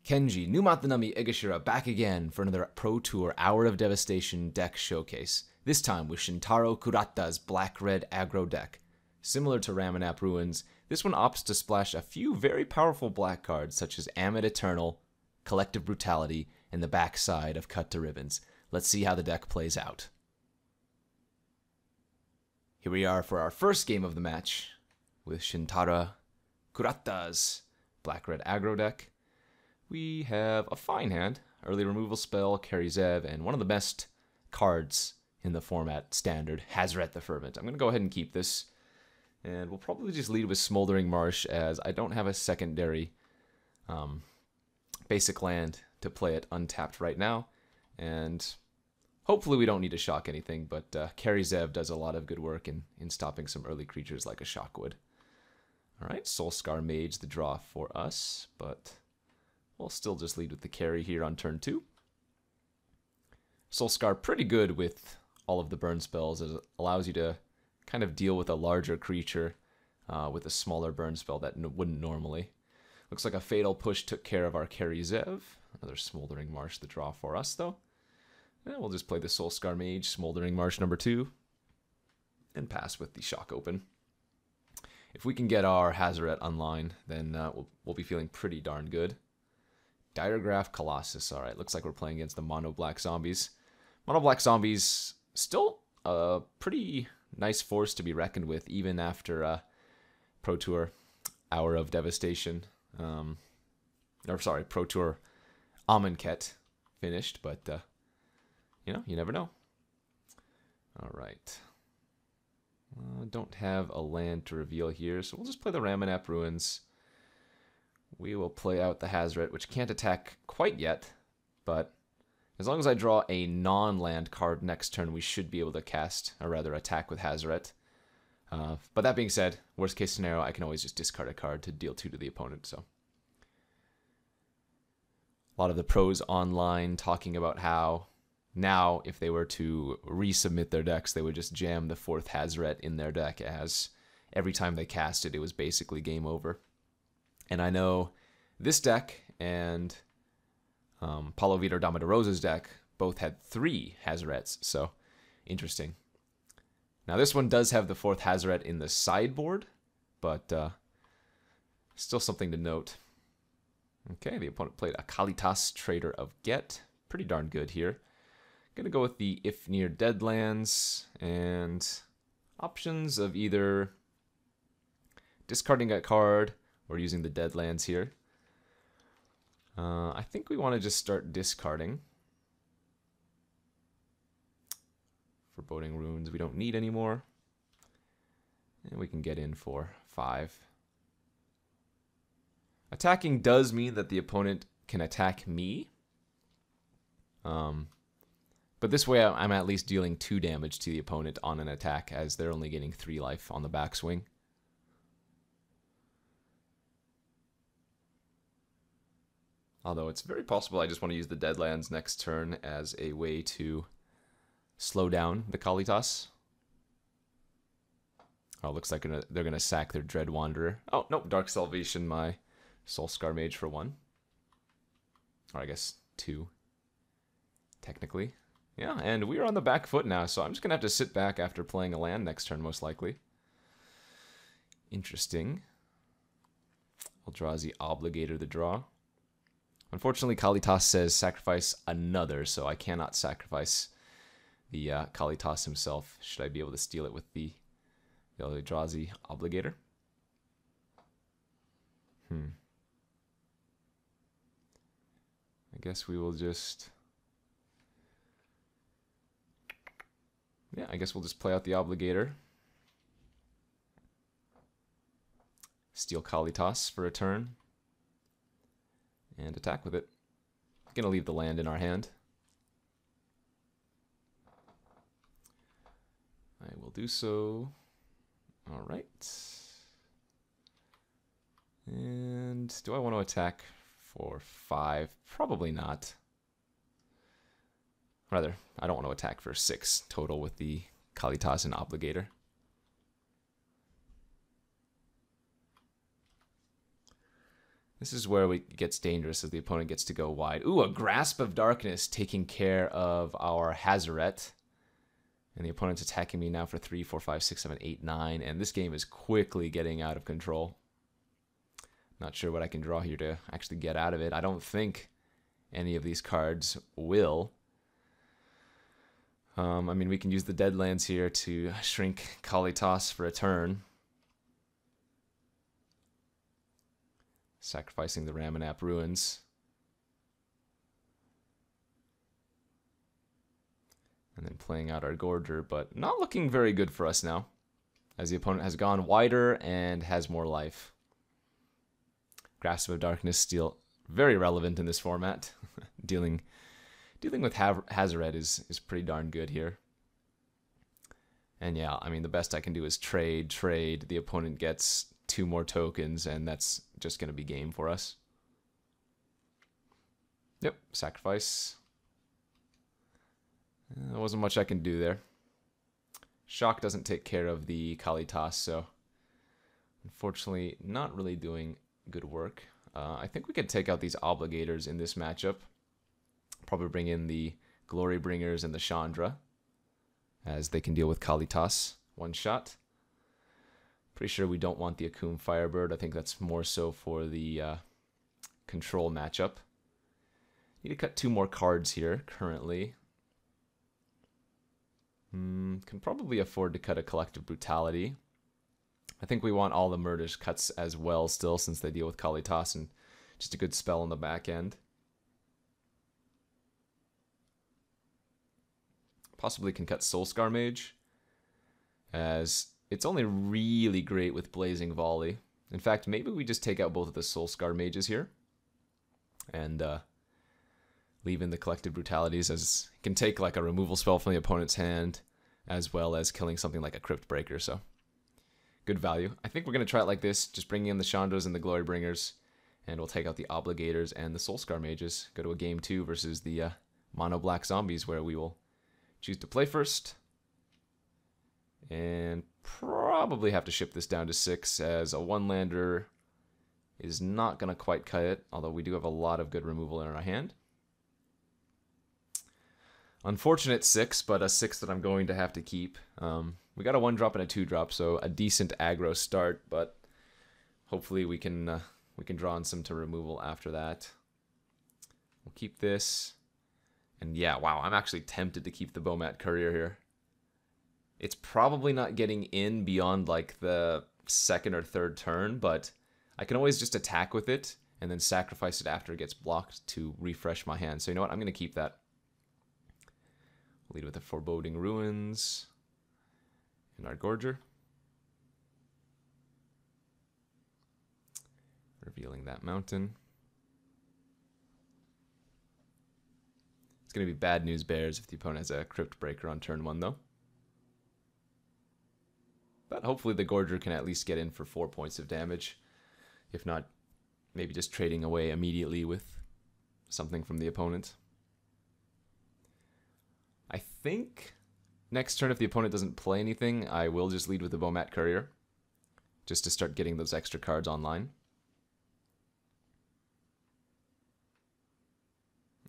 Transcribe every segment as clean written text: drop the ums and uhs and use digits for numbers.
Kenji, Numatanami Egashira back again for another Pro Tour Hour of Devastation deck showcase, this time with Shintaro Kurata's Black-Red Aggro deck. Similar to Ramunap Ruins, this one opts to splash a few very powerful black cards such as Amit Eternal, Collective Brutality, and the backside of Cut to Ribbons. Let's see how the deck plays out. Here we are for our first game of the match with Shintaro Kurata's Black-Red Aggro deck. We have a fine hand, early removal spell, carry Zev, and one of the best cards in the format, standard, Hazoret the Fervent. I'm going to go ahead and keep this, and we'll probably just lead with Smoldering Marsh as I don't have a secondary basic land to play it untapped right now, and hopefully we don't need to shock anything, but carry Zev does a lot of good work in stopping some early creatures like a shock would. Alright, Soulscar Mage the draw for us, but we'll still just lead with the carry here on turn 2. Soulscar pretty good with all of the burn spells. It allows you to kind of deal with a larger creature with a smaller burn spell that wouldn't normally. Looks like a Fatal Push took care of our carry Zev. Another Smoldering Marsh the draw for us though. And we'll just play the Soulscar Mage, Smoldering Marsh number 2, and pass with the Shock Open. If we can get our Hazoret online, then we'll be feeling pretty darn good. Diregraph Colossus. Alright, looks like we're playing against the Mono Black Zombies. Mono Black Zombies, still a pretty nice force to be reckoned with, even after Pro Tour Hour of Devastation. Pro Tour Amonkhet finished, but, you know, you never know. Alright. Don't have a land to reveal here, so we'll just play the Ramunap Ruins. We will play out the Hazoret, which can't attack quite yet, but as long as I draw a non-land card next turn, we should be able to cast, or rather attack with Hazoret. But that being said, worst case scenario, I can always just discard a card to deal 2 to the opponent, so. A lot of the pros online talking about how now, if they were to resubmit their decks, they would just jam the 4th Hazoret in their deck, as every time they cast it, it was basically game over. And I know this deck and Paulo Vitor Dama de Rosa's deck both had 3 Hazorets, so interesting. Now this one does have the 4th Hazoret in the sideboard, but still something to note. Okay, the opponent played a Kalitas, Trader of Get. Pretty darn good here. Gonna go with the Ifnir Deadlands and options of either discarding a card or using the Deadlands here. I think we want to just start discarding. Foreboding Runes we don't need anymore. And we can get in for 5. Attacking does mean that the opponent can attack me. But this way I'm at least dealing 2 damage to the opponent on an attack, as they're only getting 3 life on the backswing. Although it's very possible I just want to use the Deadlands next turn as a way to slow down the Kalitas. Oh, looks like they're going to sack their Dread Wanderer. Oh, no, Dark Salvation, my Soulscar Mage for 1. Or I guess 2, technically. Yeah, and we're on the back foot now, so I'm just going to have to sit back after playing a land next turn, most likely. Interesting. Eldrazi Obligator the draw. Unfortunately, Kalitas says sacrifice another, so I cannot sacrifice the Kalitas himself. Should I be able to steal it with the Eldrazi Obligator? I guess we will just... Yeah, I guess we'll just play out the Obligator. Steal Kalitas for a turn. And attack with it. Gonna leave the land in our hand. I will do so. Alright. And do I want to attack for 5? Probably not. Rather, I don't want to attack for 6 total with the Kalitas and Obligator. This is where it gets dangerous as the opponent gets to go wide. Ooh, a Grasp of Darkness taking care of our Hazoret. And the opponent's attacking me now for 3, 4, 5, 6, 7, 8, 9. And this game is quickly getting out of control. Not sure what I can draw here to actually get out of it. I don't think any of these cards will. I mean, we can use the Deadlands here to shrink Kalitas for a turn. Sacrificing the Ramunap Ruins. And then playing out our Gorger, but not looking very good for us now, as the opponent has gone wider and has more life. Grasp of Darkness still very relevant in this format. Dealing with Hazoret is pretty darn good here. And yeah, I mean, the best I can do is trade. The opponent gets 2 more tokens, and that's just going to be game for us. Yep, sacrifice. There wasn't much I can do there. Shock doesn't take care of the Kalitas, so unfortunately not really doing good work. I think we could take out these Obligators in this matchup. Probably bring in the Glory Bringers and the Chandra, as they can deal with Kalitas one shot. Pretty sure we don't want the Akum Firebird. I think that's more so for the control matchup. Need to cut 2 more cards here currently. Can probably afford to cut a Collective Brutality. I think we want all the Murders cuts as well still, since they deal with Kalitas, and just a good spell on the back end. Possibly can cut Soulscar Mage, as it's only really great with Blazing Volley. In fact, maybe we just take out both of the Soulscar Mages here, and leave in the Collective Brutalities, as it can take like a removal spell from the opponent's hand, as well as killing something like a Crypt Breaker, so good value. I think we're going to try it like this, just bringing in the Chandras and the Glory Bringers, and we'll take out the Obligators and the Soulscar Mages. Go to a game 2 versus the Mono Black Zombies, where we will choose to play first, and probably have to ship this down to 6, as a 1-lander is not going to quite cut it, although we do have a lot of good removal in our hand. Unfortunate 6, but a 6 that I'm going to have to keep. We got a 1-drop and a 2-drop, so a decent aggro start, but hopefully we can draw on some to removal after that. We'll keep this. And yeah, wow, I'm actually tempted to keep the Bomat Courier here. It's probably not getting in beyond like the 2nd or 3rd turn, but I can always just attack with it and then sacrifice it after it gets blocked to refresh my hand. So you know what, I'm going to keep that. Lead with the Foreboding Ruins and our Gorger. Revealing that mountain. It's going to be bad news bears if the opponent has a Crypt Breaker on turn 1, though. But hopefully the Gorger can at least get in for 4 points of damage. If not, maybe just trading away immediately with something from the opponent. I think next turn, if the opponent doesn't play anything, I will just lead with the Bomat Courier, just to start getting those extra cards online,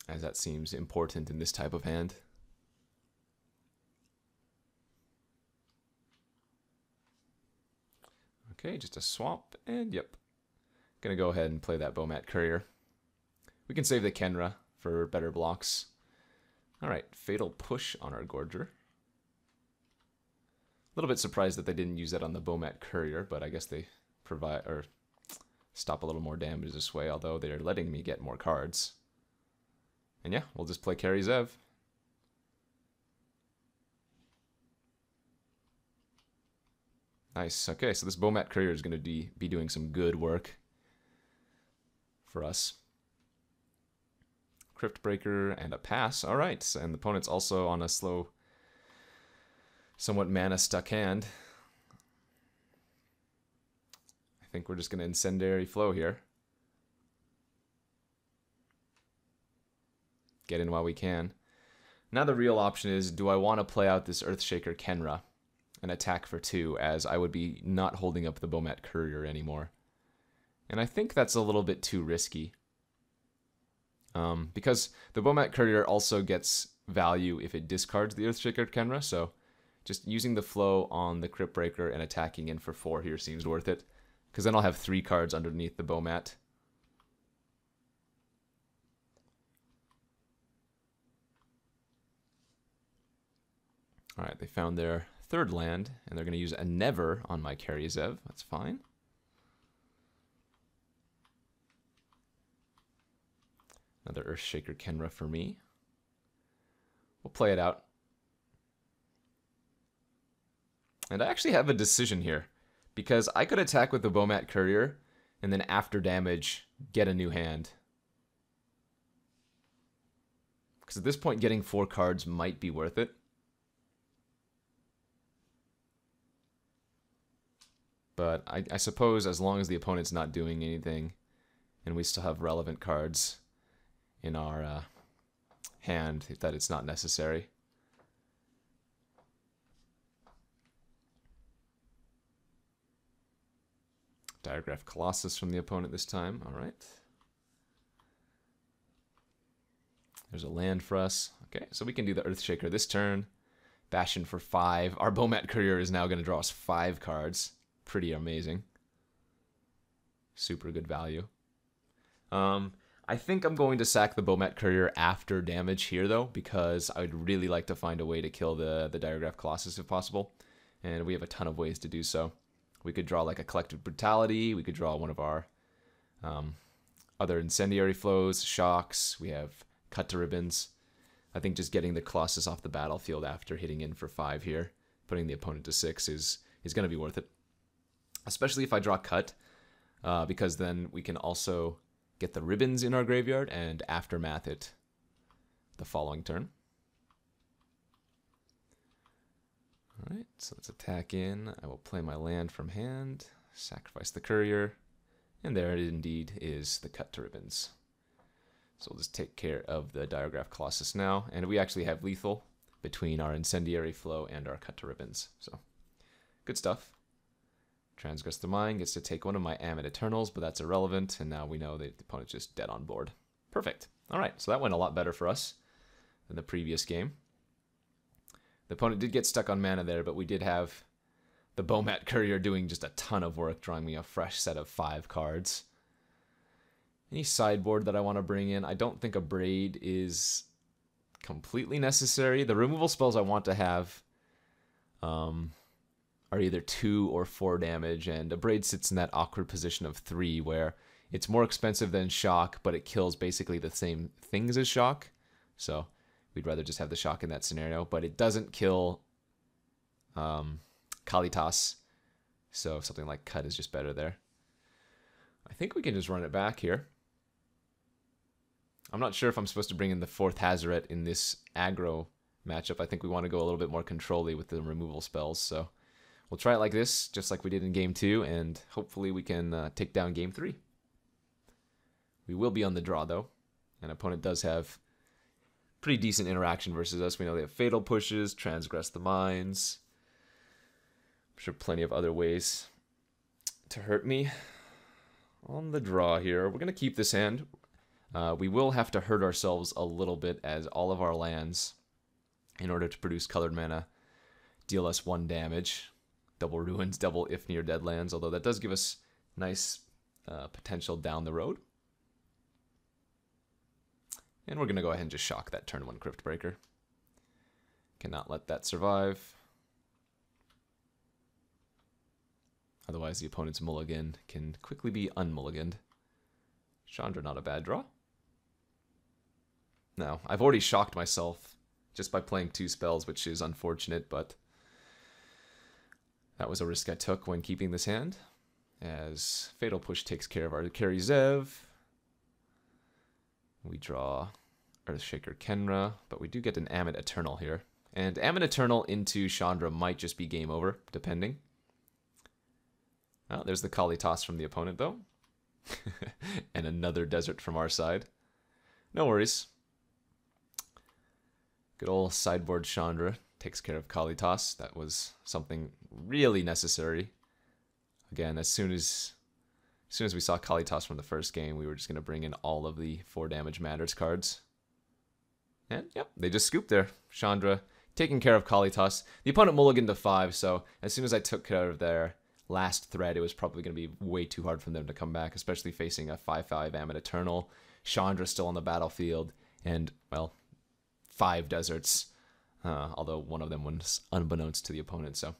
as that seems important in this type of hand. Okay, just a swap, and yep. Gonna go ahead and play that Bomat Courier. We can save the Kenra for better blocks. Alright, Fatal Push on our Gorger. A little bit surprised that they didn't use that on the Bomat Courier, but I guess they provide or stop a little more damage this way, although they're letting me get more cards. And yeah, we'll just play Carry Zev. Nice. Okay, so this Bomat Courier is going to be doing some good work for us. Crypt Breaker and a pass. All right, and the opponent's also on a slow, somewhat mana-stuck hand. I think we're just going to Incendiary Flow here. Get in while we can. Now the real option is, do I want to play out this Earthshaker Kenra and attack for 2, as I would be not holding up the Bomat Courier anymore. And I think that's a little bit too risky. Because the Bomat Courier also gets value if it discards the Earthshaker Kenra, so just using the flow on the Crypt Breaker and attacking in for 4 here seems worth it. Because then I'll have 3 cards underneath the Bomat. Alright, they found their 3rd land, and they're going to use a Never on my Karizev. That's fine. Another Earthshaker Kenra for me. We'll play it out. And I actually have a decision here, because I could attack with the Bomat Courier, and then after damage, get a new hand. Because at this point, getting 4 cards might be worth it. But I suppose as long as the opponent's not doing anything, and we still have relevant cards in our hand, that it's not necessary. Diagraph Colossus from the opponent this time. All right. There's a land for us. Okay, so we can do the Earthshaker this turn. Bastion for 5. Our Bomat Courier is now going to draw us 5 cards. Pretty amazing. Super good value. I think I'm going to sack the Bomat Courier after damage here, though, because I would really like to find a way to kill the Diagraph Colossus if possible. And we have a ton of ways to do so. We could draw like a Collective Brutality. We could draw one of our other Incendiary Flows, Shocks. We have Cut to Ribbons. I think just getting the Colossus off the battlefield after hitting in for 5 here, putting the opponent to 6 is going to be worth it. Especially if I draw Cut, because then we can also get the Ribbons in our graveyard and Aftermath it the following turn. Alright, so let's attack in. I will play my land from hand, sacrifice the Courier, and there it indeed is the Cut to Ribbons. So we'll just take care of the Diagraph Colossus now, and we actually have lethal between our Incendiary Flow and our Cut to Ribbons. So, good stuff. Transgress the Mind gets to take one of my Ammon Eternals, but that's irrelevant, and now we know that the opponent's just dead on board. Perfect. Alright, so that went a lot better for us than the previous game. The opponent did get stuck on mana there, but we did have the Bomat Courier doing just a ton of work, drawing me a fresh set of 5 cards. Any sideboard that I want to bring in? I don't think a Braid is completely necessary. The removal spells I want to have are either 2 or 4 damage, and a Braid sits in that awkward position of 3 where it's more expensive than Shock, but it kills basically the same things as Shock. So we'd rather just have the Shock in that scenario, but it doesn't kill Kalitas, so something like Cut is just better there. I think we can just run it back here. I'm not sure if I'm supposed to bring in the 4th Hazoret in this aggro matchup. I think we want to go a little bit more control-y with the removal spells, so we'll try it like this, just like we did in Game 2, and hopefully we can take down Game 3. We will be on the draw, though. An opponent does have pretty decent interaction versus us. We know they have Fatal Pushes, Transgress the Minds. I'm sure plenty of other ways to hurt me. On the draw here, we're going to keep this hand. We will have to hurt ourselves a little bit, as all of our lands, in order to produce colored mana, deal us 1 damage. Double Ruins, double If Near Dead lands, although that does give us nice potential down the road. And we're going to go ahead and just shock that turn 1 Crypt Breaker. Cannot let that survive. Otherwise, the opponent's mulligan can quickly be unmulliganed. Chandra, not a bad draw. Now, I've already shocked myself just by playing 2 spells, which is unfortunate, but that was a risk I took when keeping this hand, as Fatal Push takes care of our Karizev. We draw Earthshaker Kenra, but we do get an Ammon Eternal here. And Ammon Eternal into Chandra might just be game over, depending. Oh, there's the Kalitas from the opponent, though. And another desert from our side. No worries. Good old sideboard Chandra takes care of Kalitas. That was something really necessary. Again, as soon as As soon as we saw Kalitas from the first game, we were just going to bring in all of the 4 damage matters cards. And, yep, they just scooped there. Chandra taking care of Kalitas. The opponent mulliganed to 5, so as soon as I took care of their last threat, it was probably going to be way too hard for them to come back, especially facing a 5/5 Ammon Eternal. Chandra still on the battlefield, and, well, 5 deserts, although one of them was unbeknownst to the opponent. So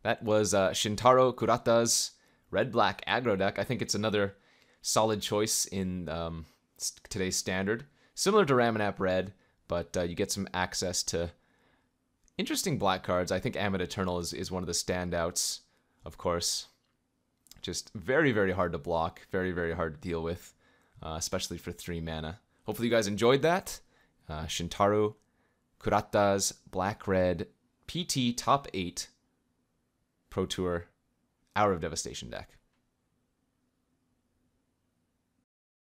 that was Shintaro Kurata's red-black aggro deck. I think it's another solid choice in today's standard. Similar to Ramunap Red, but you get some access to interesting black cards. I think Ammon Eternal is one of the standouts, of course. Just very, very hard to block. Very, very hard to deal with, especially for 3 mana. Hopefully you guys enjoyed that. Shintaro Kurata's black-red PT Top 8 Pro Tour Hour of Devastation deck.